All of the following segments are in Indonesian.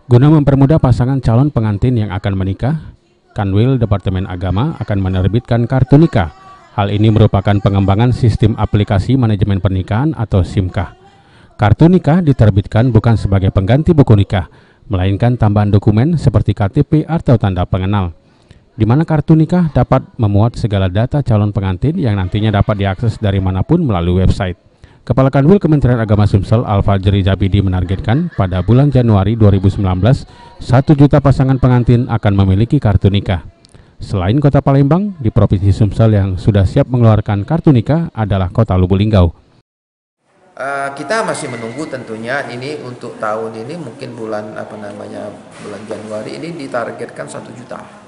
Guna mempermudah pasangan calon pengantin yang akan menikah, Kanwil Departemen Agama akan menerbitkan kartu nikah. Hal ini merupakan pengembangan sistem aplikasi manajemen pernikahan atau SIMKAH. Kartu nikah diterbitkan bukan sebagai pengganti buku nikah, melainkan tambahan dokumen seperti KTP atau tanda pengenal, di mana kartu nikah dapat memuat segala data calon pengantin yang nantinya dapat diakses dari manapun melalui website. Kepala Kanwil Kementerian Agama Sumsel Al-Fajri Zabidi menargetkan pada bulan Januari 2019, 1 juta pasangan pengantin akan memiliki kartu nikah. Selain Kota Palembang, di Provinsi Sumsel yang sudah siap mengeluarkan kartu nikah adalah Kota Lubuk Linggau. Kita masih menunggu tentunya ini untuk tahun ini mungkin bulan Januari ini ditargetkan 1 juta.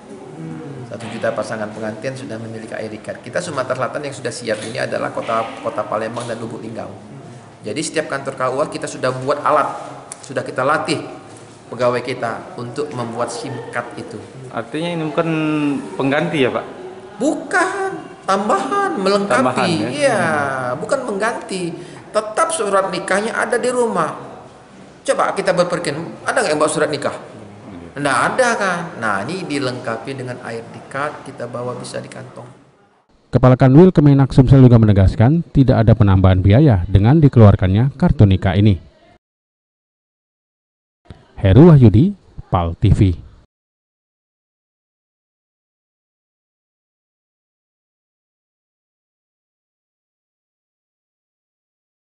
1 juta pasangan pengantin sudah memiliki ID card. Kita Sumatera Selatan yang sudah siap ini adalah kota Palembang dan Lubuk Linggau. Jadi setiap kantor KUA kita sudah buat alat, sudah kita latih pegawai kita untuk membuat SIM card itu. Artinya ini bukan pengganti ya Pak? Bukan, tambahan, melengkapi. Tambahan, ya? Iya, bukan mengganti. Tetap surat nikahnya ada di rumah. Coba kita berpikir, ada nggak yang bawa surat nikah? Nggak ada kan? Nah ini dilengkapi dengan ID card, kita bawa bisa di kantong. Kepala Kanwil Kemenak Sumsel juga menegaskan tidak ada penambahan biaya dengan dikeluarkannya kartu nikah ini. Heru Wahyudi, PAL TV.